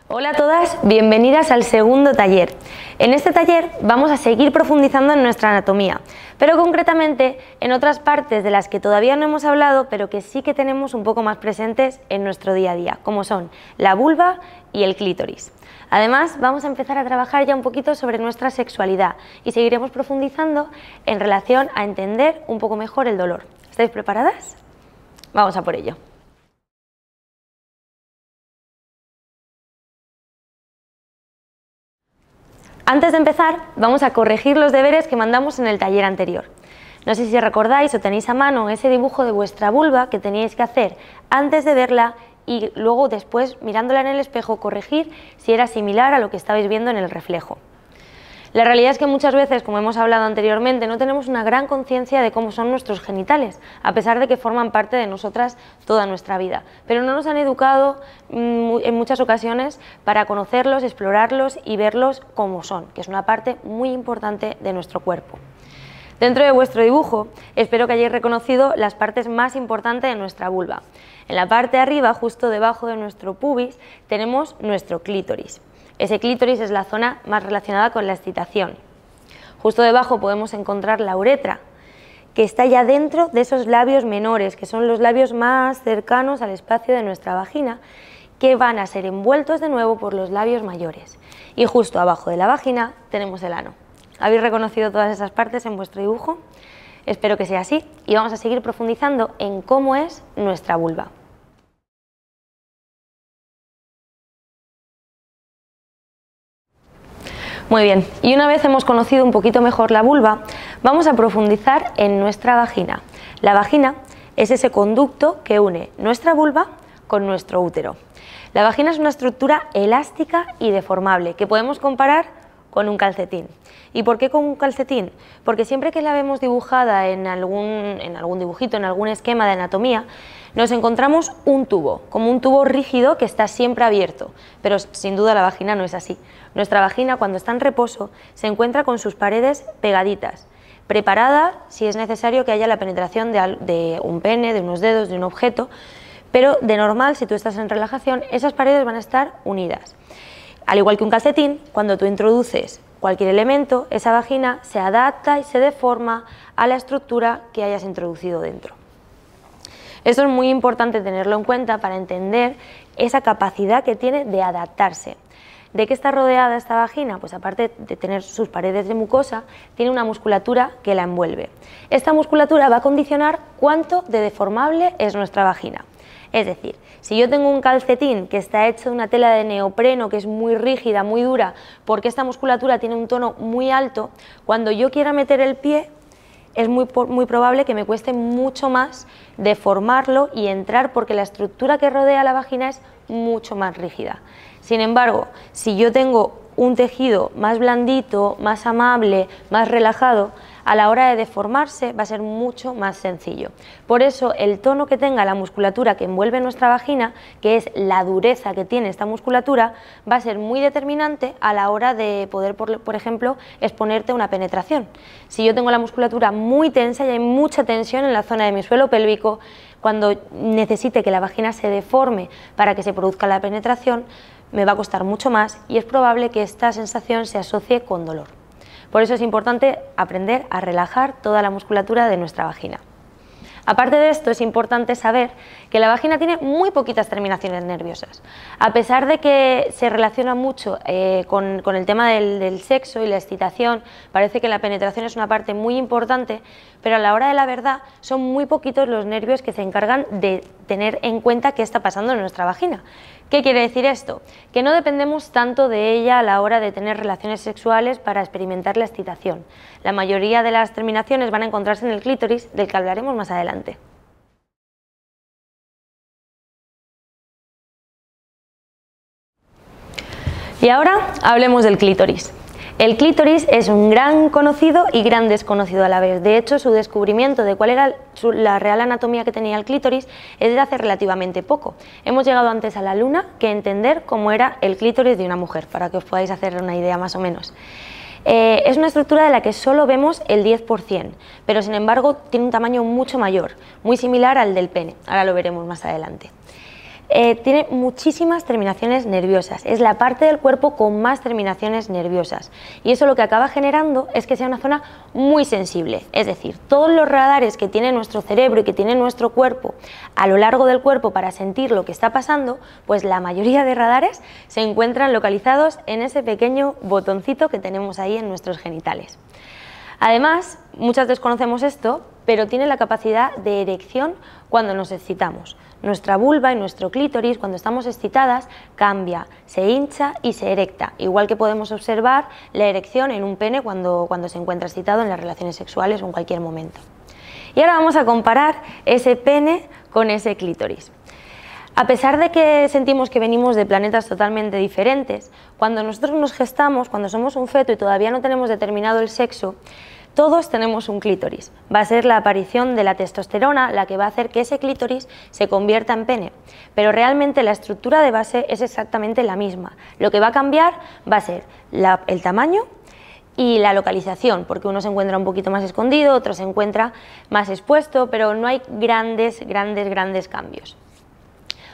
Hola a todas, bienvenidas al segundo taller. En este taller vamos a seguir profundizando en nuestra anatomía, pero concretamente en otras partes de las que todavía no hemos hablado, pero que sí que tenemos un poco más presentes en nuestro día a día, como son la vulva y el clítoris. Además, vamos a empezar a trabajar ya un poquito sobre nuestra sexualidad y seguiremos profundizando en relación a entender un poco mejor el dolor. ¿Estáis preparadas? Vamos a por ello. Antes de empezar, vamos a corregir los deberes que mandamos en el taller anterior. No sé si recordáis o tenéis a mano ese dibujo de vuestra vulva que teníais que hacer antes de verla y luego después, mirándola en el espejo, corregir si era similar a lo que estabais viendo en el reflejo. La realidad es que muchas veces, como hemos hablado anteriormente, no tenemos una gran conciencia de cómo son nuestros genitales, a pesar de que forman parte de nosotras toda nuestra vida. Pero no nos han educado en muchas ocasiones para conocerlos, explorarlos y verlos como son, que es una parte muy importante de nuestro cuerpo. Dentro de vuestro dibujo, espero que hayáis reconocido las partes más importantes de nuestra vulva. En la parte de arriba, justo debajo de nuestro pubis, tenemos nuestro clítoris. Ese clítoris es la zona más relacionada con la excitación. Justo debajo podemos encontrar la uretra, que está ya dentro de esos labios menores, que son los labios más cercanos al espacio de nuestra vagina, que van a ser envueltos de nuevo por los labios mayores. Y justo abajo de la vagina tenemos el ano. ¿Habéis reconocido todas esas partes en vuestro dibujo? Espero que sea así y vamos a seguir profundizando en cómo es nuestra vulva. Muy bien, y una vez hemos conocido un poquito mejor la vulva, vamos a profundizar en nuestra vagina. La vagina es ese conducto que une nuestra vulva con nuestro útero. La vagina es una estructura elástica y deformable que podemos comparar con un calcetín. ¿Y por qué con un calcetín? Porque siempre que la vemos dibujada en algún dibujito, en algún esquema de anatomía, nos encontramos un tubo, como un tubo rígido que está siempre abierto, pero sin duda la vagina no es así. Nuestra vagina, cuando está en reposo, se encuentra con sus paredes pegaditas, preparada si es necesario que haya la penetración de un pene, de unos dedos, de un objeto, pero de normal, si tú estás en relajación, esas paredes van a estar unidas. Al igual que un calcetín, cuando tú introduces cualquier elemento, esa vagina se adapta y se deforma a la estructura que hayas introducido dentro. Esto es muy importante tenerlo en cuenta para entender esa capacidad que tiene de adaptarse. ¿De qué está rodeada esta vagina? Pues aparte de tener sus paredes de mucosa, tiene una musculatura que la envuelve. Esta musculatura va a condicionar cuánto de deformable es nuestra vagina. Es decir, si yo tengo un calcetín que está hecho de una tela de neopreno que es muy rígida, muy dura, porque esta musculatura tiene un tono muy alto, cuando yo quiera meter el pie es muy probable que me cueste mucho más deformarlo y entrar porque la estructura que rodea la vagina es mucho más rígida. Sin embargo, si yo tengo un tejido más blandito, más amable, más relajado, a la hora de deformarse va a ser mucho más sencillo. Por eso el tono que tenga la musculatura que envuelve nuestra vagina, que es la dureza que tiene esta musculatura, va a ser muy determinante a la hora de poder, por ejemplo, exponerte a una penetración. Si yo tengo la musculatura muy tensa y hay mucha tensión en la zona de mi suelo pélvico, cuando necesite que la vagina se deforme para que se produzca la penetración, me va a costar mucho más y es probable que esta sensación se asocie con dolor. Por eso es importante aprender a relajar toda la musculatura de nuestra vagina. Aparte de esto, es importante saber que la vagina tiene muy poquitas terminaciones nerviosas. A pesar de que se relaciona mucho con el tema del sexo y la excitación, parece que la penetración es una parte muy importante, pero a la hora de la verdad son muy poquitos los nervios que se encargan de tener en cuenta qué está pasando en nuestra vagina. ¿Qué quiere decir esto? Que no dependemos tanto de ella a la hora de tener relaciones sexuales para experimentar la excitación. La mayoría de las terminaciones van a encontrarse en el clítoris, del que hablaremos más adelante. Y ahora hablemos del clítoris. El clítoris es un gran conocido y gran desconocido a la vez. De hecho, su descubrimiento de cuál era la real anatomía que tenía el clítoris es de hace relativamente poco. Hemos llegado antes a la luna que entender cómo era el clítoris de una mujer, para que os podáis hacer una idea más o menos. Es una estructura de la que solo vemos el 10%, pero sin embargo tiene un tamaño mucho mayor, muy similar al del pene. Ahora lo veremos más adelante. tiene muchísimas terminaciones nerviosas, es la parte del cuerpo con más terminaciones nerviosas y eso lo que acaba generando es que sea una zona muy sensible, es decir, todos los radares que tiene nuestro cerebro y que tiene nuestro cuerpo a lo largo del cuerpo para sentir lo que está pasando, pues la mayoría de radares se encuentran localizados en ese pequeño botoncito que tenemos ahí en nuestros genitales. Además, muchas desconocemos esto, pero tiene la capacidad de erección cuando nos excitamos. Nuestra vulva y nuestro clítoris, cuando estamos excitadas, cambia, se hincha y se erecta, igual que podemos observar la erección en un pene cuando se encuentra excitado en las relaciones sexuales o en cualquier momento. Y ahora vamos a comparar ese pene con ese clítoris. A pesar de que sentimos que venimos de planetas totalmente diferentes, cuando nosotros nos gestamos, cuando somos un feto y todavía no tenemos determinado el sexo, todos tenemos un clítoris. Va a ser la aparición de la testosterona la que va a hacer que ese clítoris se convierta en pene, pero realmente la estructura de base es exactamente la misma. Lo que va a cambiar va a ser el tamaño y la localización, porque uno se encuentra un poquito más escondido, otro se encuentra más expuesto, pero no hay grandes cambios.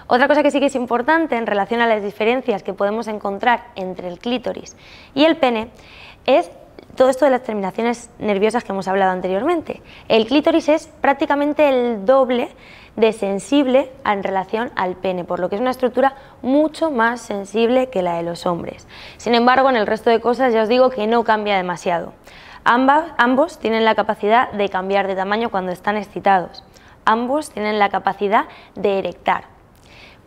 Otra cosa que sí que es importante en relación a las diferencias que podemos encontrar entre el clítoris y el pene es todo esto de las terminaciones nerviosas que hemos hablado anteriormente. El clítoris es prácticamente el doble de sensible en relación al pene, por lo que es una estructura mucho más sensible que la de los hombres. Sin embargo, en el resto de cosas ya os digo que no cambia demasiado. Ambos tienen la capacidad de cambiar de tamaño cuando están excitados. Ambos tienen la capacidad de erectar.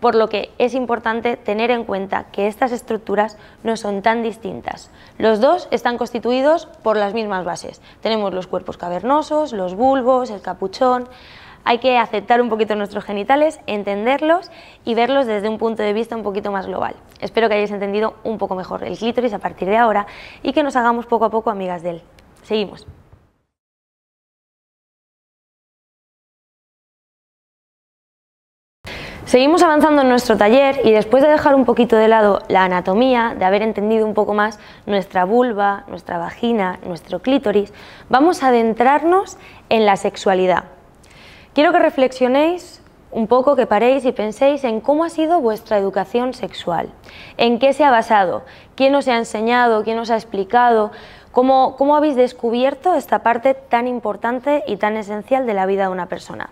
Por lo que es importante tener en cuenta que estas estructuras no son tan distintas. Los dos están constituidos por las mismas bases. Tenemos los cuerpos cavernosos, los bulbos, el capuchón. Hay que aceptar un poquito nuestros genitales, entenderlos y verlos desde un punto de vista un poquito más global. Espero que hayáis entendido un poco mejor el clítoris a partir de ahora y que nos hagamos poco a poco amigas de él. Seguimos. Seguimos avanzando en nuestro taller y después de dejar un poquito de lado la anatomía, de haber entendido un poco más nuestra vulva, nuestra vagina, nuestro clítoris, vamos a adentrarnos en la sexualidad. Quiero que reflexionéis un poco, que paréis y penséis en cómo ha sido vuestra educación sexual, en qué se ha basado, quién os ha enseñado, quién os ha explicado, cómo habéis descubierto esta parte tan importante y tan esencial de la vida de una persona.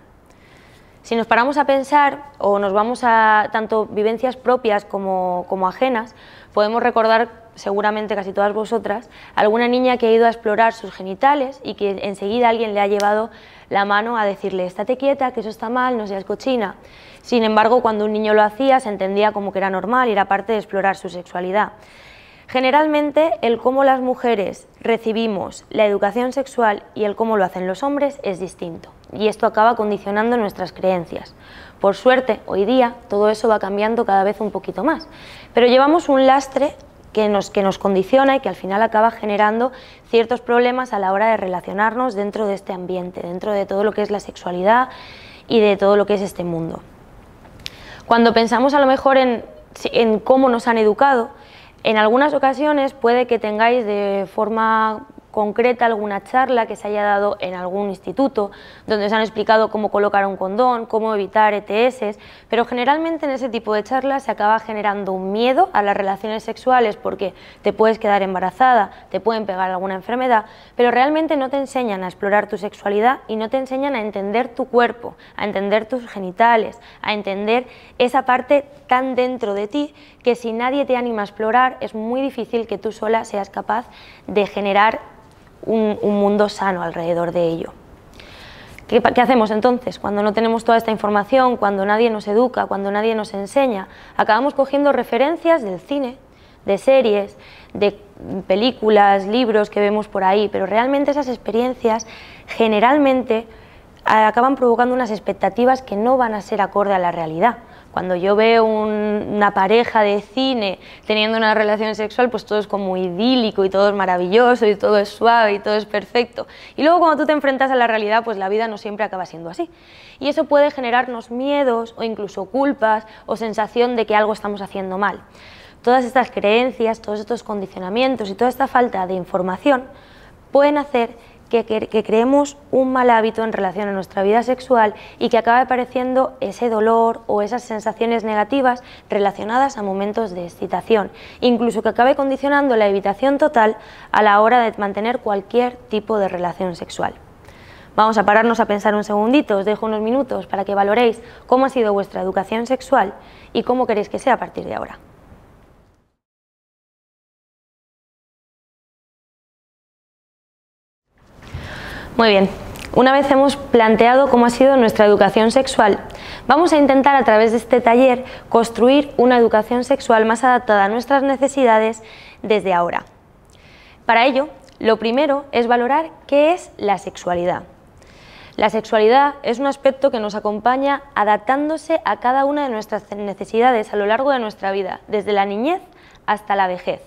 Si nos paramos a pensar o nos vamos a tanto vivencias propias como ajenas, podemos recordar seguramente casi todas vosotras alguna niña que ha ido a explorar sus genitales y que enseguida alguien le ha llevado la mano a decirle estate quieta, que eso está mal, no seas cochina. Sin embargo, cuando un niño lo hacía se entendía como que era normal y era parte de explorar su sexualidad. Generalmente el cómo las mujeres recibimos la educación sexual y el cómo lo hacen los hombres es distinto y esto acaba condicionando nuestras creencias. Por suerte, hoy día todo eso va cambiando cada vez un poquito más, pero llevamos un lastre que nos condiciona y que al final acaba generando ciertos problemas a la hora de relacionarnos dentro de este ambiente, dentro de todo lo que es la sexualidad y de todo lo que es este mundo. Cuando pensamos a lo mejor en cómo nos han educado, en algunas ocasiones puede que tengáis de forma concreta alguna charla que se haya dado en algún instituto donde os han explicado cómo colocar un condón, cómo evitar ETS, pero generalmente en ese tipo de charlas se acaba generando un miedo a las relaciones sexuales porque te puedes quedar embarazada, te pueden pegar alguna enfermedad, pero realmente no te enseñan a explorar tu sexualidad y no te enseñan a entender tu cuerpo, a entender tus genitales, a entender esa parte tan dentro de ti que si nadie te anima a explorar es muy difícil que tú sola seas capaz de generar un mundo sano alrededor de ello. ¿Qué hacemos entonces? Cuando no tenemos toda esta información, cuando nadie nos educa, cuando nadie nos enseña, acabamos cogiendo referencias del cine, de series, de películas, libros que vemos por ahí, pero realmente esas experiencias generalmente acaban provocando unas expectativas que no van a ser acorde a la realidad. Cuando yo veo una pareja de cine teniendo una relación sexual, pues todo es como idílico y todo es maravilloso y todo es suave y todo es perfecto. Y luego cuando tú te enfrentas a la realidad, pues la vida no siempre acaba siendo así. Y eso puede generarnos miedos o incluso culpas o sensación de que algo estamos haciendo mal. Todas estas creencias, todos estos condicionamientos y toda esta falta de información pueden hacer que creemos un mal hábito en relación a nuestra vida sexual y que acabe apareciendo ese dolor o esas sensaciones negativas relacionadas a momentos de excitación, incluso que acabe condicionando la evitación total a la hora de mantener cualquier tipo de relación sexual. Vamos a pararnos a pensar un segundito, os dejo unos minutos para que valoréis cómo ha sido vuestra educación sexual y cómo queréis que sea a partir de ahora. Muy bien, una vez hemos planteado cómo ha sido nuestra educación sexual, vamos a intentar a través de este taller construir una educación sexual más adaptada a nuestras necesidades desde ahora. Para ello, lo primero es valorar qué es la sexualidad. La sexualidad es un aspecto que nos acompaña adaptándose a cada una de nuestras necesidades a lo largo de nuestra vida, desde la niñez hasta la vejez.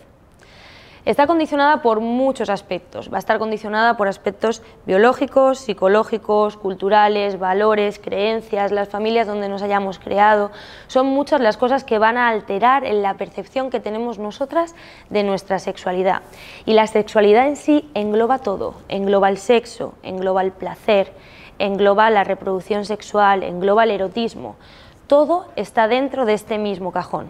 Está condicionada por muchos aspectos, va a estar condicionada por aspectos biológicos, psicológicos, culturales, valores, creencias, las familias donde nos hayamos creado. Son muchas las cosas que van a alterar en la percepción que tenemos nosotras de nuestra sexualidad. Y la sexualidad en sí engloba todo, engloba el sexo, engloba el placer, engloba la reproducción sexual, engloba el erotismo. Todo está dentro de este mismo cajón.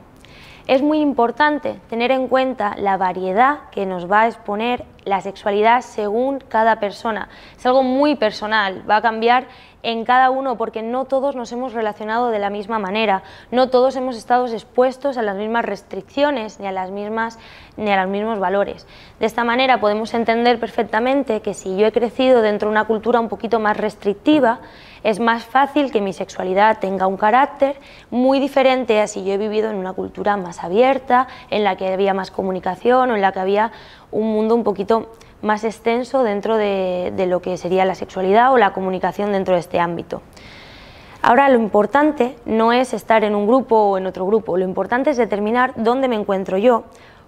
Es muy importante tener en cuenta la variedad que nos va a exponer la sexualidad según cada persona. Es algo muy personal, va a cambiar en cada uno porque no todos nos hemos relacionado de la misma manera, no todos hemos estado expuestos a las mismas restricciones ni a los mismos valores. De esta manera podemos entender perfectamente que si yo he crecido dentro de una cultura un poquito más restrictiva, es más fácil que mi sexualidad tenga un carácter muy diferente a si yo he vivido en una cultura más abierta, en la que había más comunicación o en la que había un mundo un poquito más extenso dentro de lo que sería la sexualidad o la comunicación dentro de este ámbito. Ahora, lo importante no es estar en un grupo o en otro grupo, lo importante es determinar dónde me encuentro yo,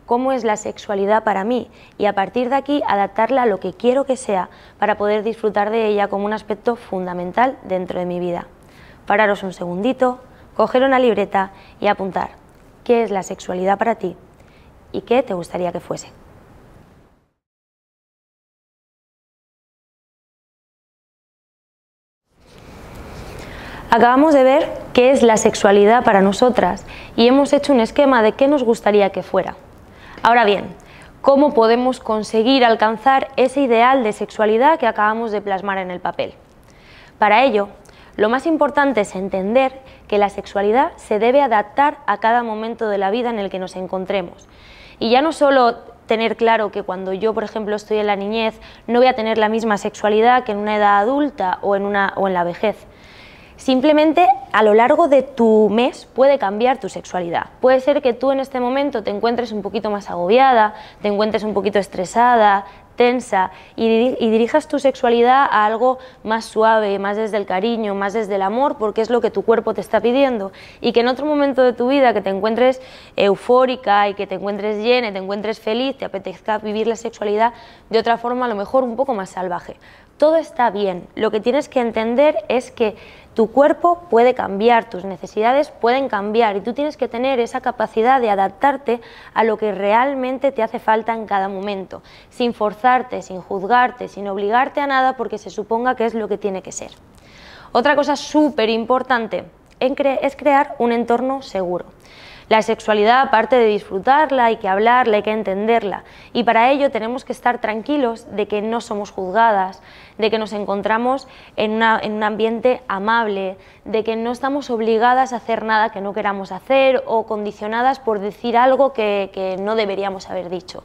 cómo es la sexualidad para mí y a partir de aquí adaptarla a lo que quiero que sea para poder disfrutar de ella como un aspecto fundamental dentro de mi vida. Pararos un segundito, coger una libreta y apuntar qué es la sexualidad para ti y qué te gustaría que fuese. Acabamos de ver qué es la sexualidad para nosotras y hemos hecho un esquema de qué nos gustaría que fuera. Ahora bien, ¿cómo podemos conseguir alcanzar ese ideal de sexualidad que acabamos de plasmar en el papel? Para ello, lo más importante es entender que la sexualidad se debe adaptar a cada momento de la vida en el que nos encontremos. Y ya no solo tener claro que cuando yo, por ejemplo, estoy en la niñez, no voy a tener la misma sexualidad que en una edad adulta o en la vejez. Simplemente a lo largo de tu mes puede cambiar tu sexualidad. Puede ser que tú en este momento te encuentres un poquito más agobiada, te encuentres un poquito estresada, tensa y dirijas tu sexualidad a algo más suave, más desde el cariño, más desde el amor, porque es lo que tu cuerpo te está pidiendo. Y que en otro momento de tu vida que te encuentres eufórica y que te encuentres llena, te encuentres feliz, te apetezca vivir la sexualidad de otra forma, a lo mejor un poco más salvaje. Todo está bien, lo que tienes que entender es que tu cuerpo puede cambiar, tus necesidades pueden cambiar y tú tienes que tener esa capacidad de adaptarte a lo que realmente te hace falta en cada momento, sin forzarte, sin juzgarte, sin obligarte a nada porque se suponga que es lo que tiene que ser. Otra cosa súper importante es crear un entorno seguro. La sexualidad, aparte de disfrutarla, hay que hablarla, hay que entenderla y para ello tenemos que estar tranquilos de que no somos juzgadas, de que nos encontramos en un ambiente amable, de que no estamos obligadas a hacer nada que no queramos hacer o condicionadas por decir algo que no deberíamos haber dicho.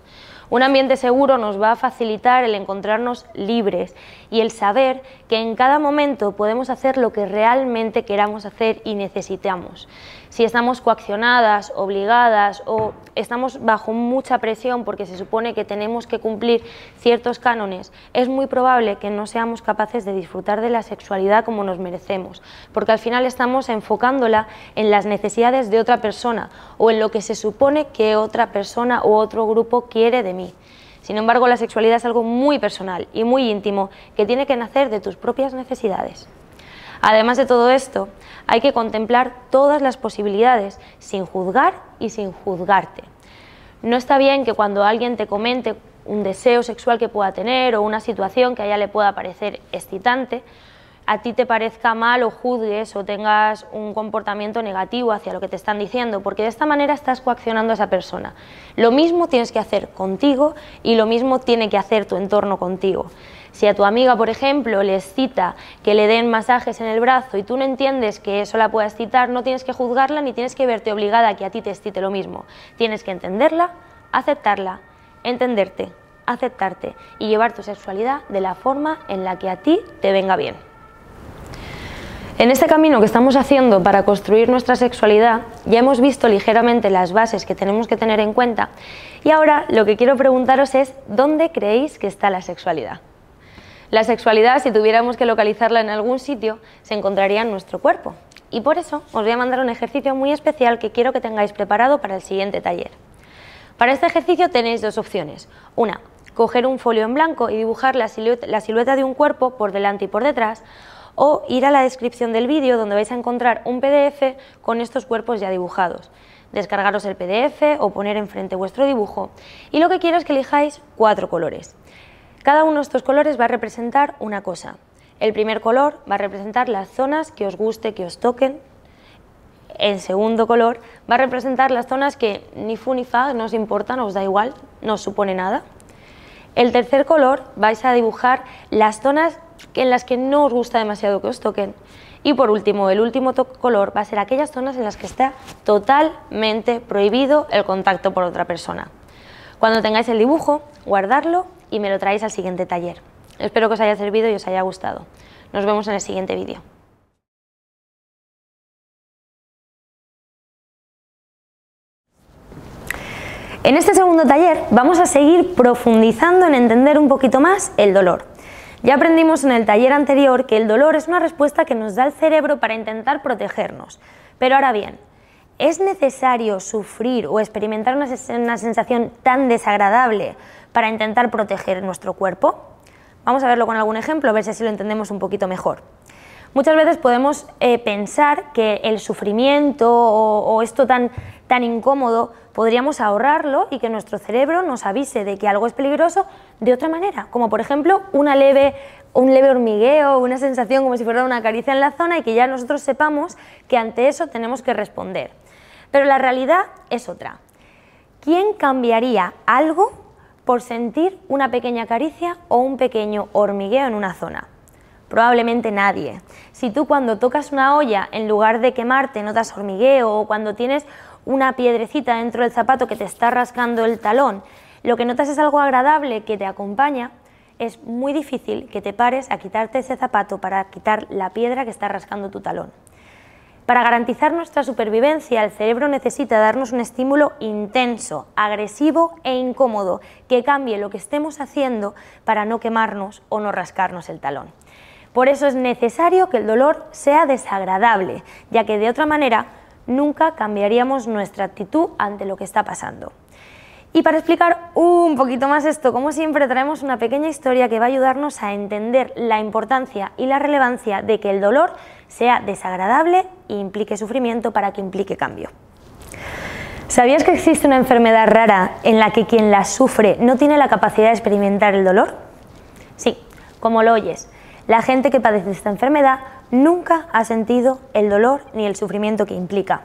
Un ambiente seguro nos va a facilitar el encontrarnos libres y el saber que en cada momento podemos hacer lo que realmente queramos hacer y necesitamos. Si estamos coaccionadas, obligadas o estamos bajo mucha presión porque se supone que tenemos que cumplir ciertos cánones, es muy probable que no seamos capaces de disfrutar de la sexualidad como nos merecemos, porque al final estamos enfocándola en las necesidades de otra persona o en lo que se supone que otra persona o otro grupo quiere de mí. Sin embargo, la sexualidad es algo muy personal y muy íntimo que tiene que nacer de tus propias necesidades. Además de todo esto, hay que contemplar todas las posibilidades sin juzgar y sin juzgarte. No está bien que cuando alguien te comente un deseo sexual que pueda tener o una situación que a ella le pueda parecer excitante, a ti te parezca mal o juzgues o tengas un comportamiento negativo hacia lo que te están diciendo, porque de esta manera estás coaccionando a esa persona. Lo mismo tienes que hacer contigo y lo mismo tiene que hacer tu entorno contigo. Si a tu amiga, por ejemplo, le excita que le den masajes en el brazo y tú no entiendes que eso la pueda excitar, no tienes que juzgarla ni tienes que verte obligada a que a ti te excite lo mismo. Tienes que entenderla, aceptarla, entenderte, aceptarte y llevar tu sexualidad de la forma en la que a ti te venga bien. En este camino que estamos haciendo para construir nuestra sexualidad ya hemos visto ligeramente las bases que tenemos que tener en cuenta y ahora lo que quiero preguntaros es ¿dónde creéis que está la sexualidad? La sexualidad, si tuviéramos que localizarla en algún sitio, se encontraría en nuestro cuerpo y por eso os voy a mandar un ejercicio muy especial que quiero que tengáis preparado para el siguiente taller. Para este ejercicio tenéis dos opciones. Una, coger un folio en blanco y dibujar la silueta de un cuerpo por delante y por detrás, o ir a la descripción del vídeo donde vais a encontrar un PDF con estos cuerpos ya dibujados. Descargaros el PDF o poner enfrente vuestro dibujo y lo que quiero es que elijáis 4 colores. Cada uno de estos colores va a representar una cosa. El primer color va a representar las zonas que os guste, que os toquen. El segundo color va a representar las zonas que ni fu ni fa, no os importan, os da igual, no os supone nada. El tercer color vais a dibujar las zonas en las que no os gusta demasiado que os toquen. Y por último, el último color va a ser aquellas zonas en las que está totalmente prohibido el contacto por otra persona. Cuando tengáis el dibujo, guardadlo y me lo traéis al siguiente taller. Espero que os haya servido y os haya gustado. Nos vemos en el siguiente vídeo. En este segundo taller vamos a seguir profundizando en entender un poquito más el dolor. Ya aprendimos en el taller anterior que el dolor es una respuesta que nos da el cerebro para intentar protegernos. Pero ahora bien, ¿es necesario sufrir o experimentar una sensación tan desagradable para intentar proteger nuestro cuerpo? Vamos a verlo con algún ejemplo, a ver si así lo entendemos un poquito mejor. Muchas veces podemos pensar que el sufrimiento o esto tan incómodo podríamos ahorrarlo y que nuestro cerebro nos avise de que algo es peligroso de otra manera, como por ejemplo un leve hormigueo, una sensación como si fuera una caricia en la zona y que ya nosotros sepamos que ante eso tenemos que responder. Pero la realidad es otra. ¿Quién cambiaría algo por sentir una pequeña caricia o un pequeño hormigueo en una zona? Probablemente nadie. Si tú cuando tocas una olla, en lugar de quemarte, notas hormigueo, o cuando tienes una piedrecita dentro del zapato que te está rascando el talón, lo que notas es algo agradable que te acompaña, es muy difícil que te pares a quitarte ese zapato para quitar la piedra que está rascando tu talón. Para garantizar nuestra supervivencia, el cerebro necesita darnos un estímulo intenso, agresivo e incómodo que cambie lo que estemos haciendo para no quemarnos o no rascarnos el talón. Por eso es necesario que el dolor sea desagradable, ya que de otra manera nunca cambiaríamos nuestra actitud ante lo que está pasando. Y para explicar un poquito más esto, como siempre traemos una pequeña historia que va a ayudarnos a entender la importancia y la relevancia de que el dolor sea desagradable e implique sufrimiento para que implique cambio. ¿Sabías que existe una enfermedad rara en la que quien la sufre no tiene la capacidad de experimentar el dolor? Sí, como lo oyes. La gente que padece esta enfermedad nunca ha sentido el dolor ni el sufrimiento que implica.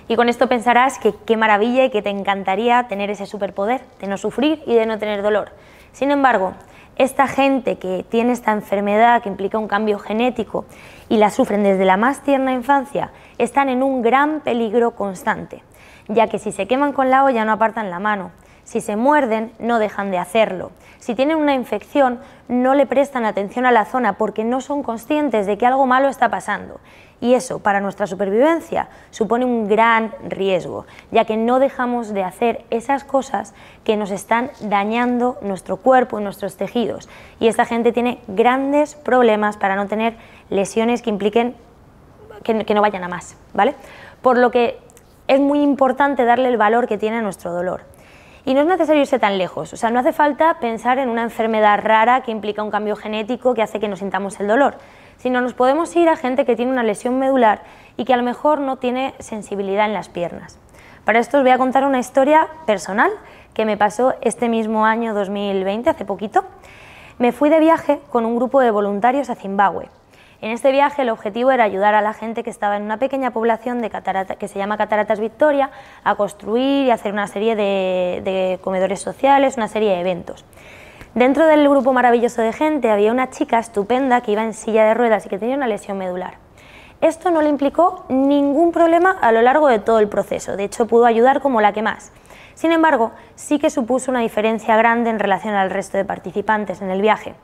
Y con esto pensarás que qué maravilla y que te encantaría tener ese superpoder de no sufrir y de no tener dolor. Sin embargo, esta gente que tiene esta enfermedad que implica un cambio genético y la sufren desde la más tierna infancia, están en un gran peligro constante, ya que si se queman con la olla no apartan la mano. Si se muerden, no dejan de hacerlo. Si tienen una infección, no le prestan atención a la zona porque no son conscientes de que algo malo está pasando. Y eso, para nuestra supervivencia, supone un gran riesgo, ya que no dejamos de hacer esas cosas que nos están dañando nuestro cuerpo y nuestros tejidos. Y esta gente tiene grandes problemas para no tener lesiones que impliquen que no vayan a más, ¿vale? Por lo que es muy importante darle el valor que tiene a nuestro dolor. Y no es necesario irse tan lejos, o sea, no hace falta pensar en una enfermedad rara que implica un cambio genético que hace que no sintamos el dolor, sino nos podemos ir a gente que tiene una lesión medular y que a lo mejor no tiene sensibilidad en las piernas. Para esto os voy a contar una historia personal que me pasó este mismo año 2020, hace poquito. Me fui de viaje con un grupo de voluntarios a Zimbabue. En este viaje el objetivo era ayudar a la gente que estaba en una pequeña población de que se llama Cataratas Victoria a construir y hacer una serie de comedores sociales, una serie de eventos. Dentro del grupo maravilloso de gente había una chica estupenda que iba en silla de ruedas y que tenía una lesión medular. Esto no le implicó ningún problema a lo largo de todo el proceso, de hecho pudo ayudar como la que más. Sin embargo, sí que supuso una diferencia grande en relación al resto de participantes en el viaje.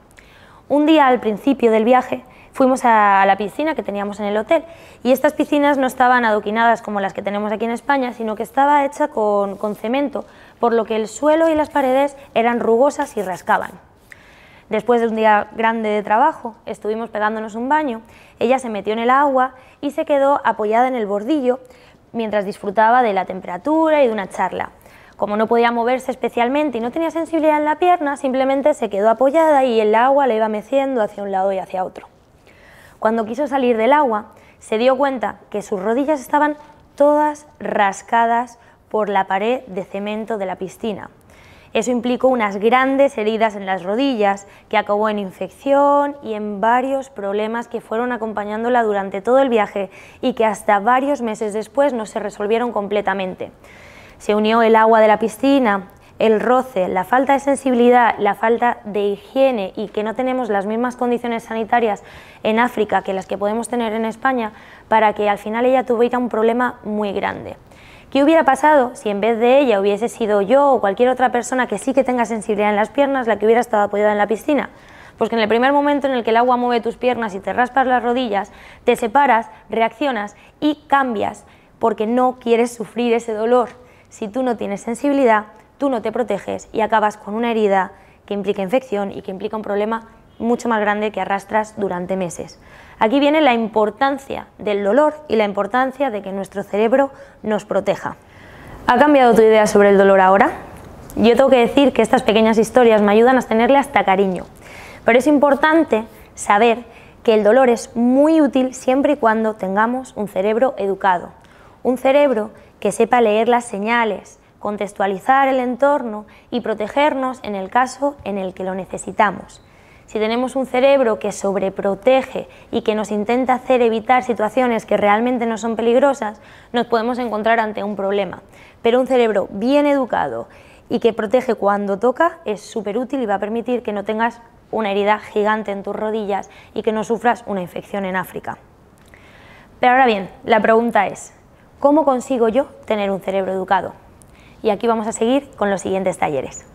Un día al principio del viaje fuimos a la piscina que teníamos en el hotel y estas piscinas no estaban adoquinadas como las que tenemos aquí en España, sino que estaba hecha con cemento, por lo que el suelo y las paredes eran rugosas y rascaban. Después de un día grande de trabajo, estuvimos pegándonos un baño, ella se metió en el agua y se quedó apoyada en el bordillo mientras disfrutaba de la temperatura y de una charla. Como no podía moverse especialmente y no tenía sensibilidad en la pierna, simplemente se quedó apoyada y el agua la iba meciendo hacia un lado y hacia otro. Cuando quiso salir del agua, se dio cuenta que sus rodillas estaban todas rascadas por la pared de cemento de la piscina. Eso implicó unas grandes heridas en las rodillas, que acabó en infección y en varios problemas que fueron acompañándola durante todo el viaje y que hasta varios meses después no se resolvieron completamente. Se unió el agua de la piscina, el roce, la falta de sensibilidad, la falta de higiene y que no tenemos las mismas condiciones sanitarias en África que las que podemos tener en España, para que al final ella tuviera un problema muy grande. ¿Qué hubiera pasado si en vez de ella hubiese sido yo o cualquier otra persona que sí que tenga sensibilidad en las piernas la que hubiera estado apoyada en la piscina? Pues que en el primer momento en el que el agua mueve tus piernas y te raspas las rodillas, te separas, reaccionas y cambias porque no quieres sufrir ese dolor. Si tú no tienes sensibilidad, tú no te proteges y acabas con una herida que implica infección y que implica un problema mucho más grande que arrastras durante meses. Aquí viene la importancia del dolor y la importancia de que nuestro cerebro nos proteja. ¿Ha cambiado tu idea sobre el dolor ahora? Yo tengo que decir que estas pequeñas historias me ayudan a tenerle hasta cariño, pero es importante saber que el dolor es muy útil siempre y cuando tengamos un cerebro educado, un cerebro que sepa leer las señales, contextualizar el entorno y protegernos en el caso en el que lo necesitamos. Si tenemos un cerebro que sobreprotege y que nos intenta hacer evitar situaciones que realmente no son peligrosas, nos podemos encontrar ante un problema. Pero un cerebro bien educado y que protege cuando toca es súper útil y va a permitir que no tengas una herida gigante en tus rodillas y que no sufras una infección en África. Pero ahora bien, la pregunta es, ¿cómo consigo yo tener un cerebro educado? Y aquí vamos a seguir con los siguientes talleres.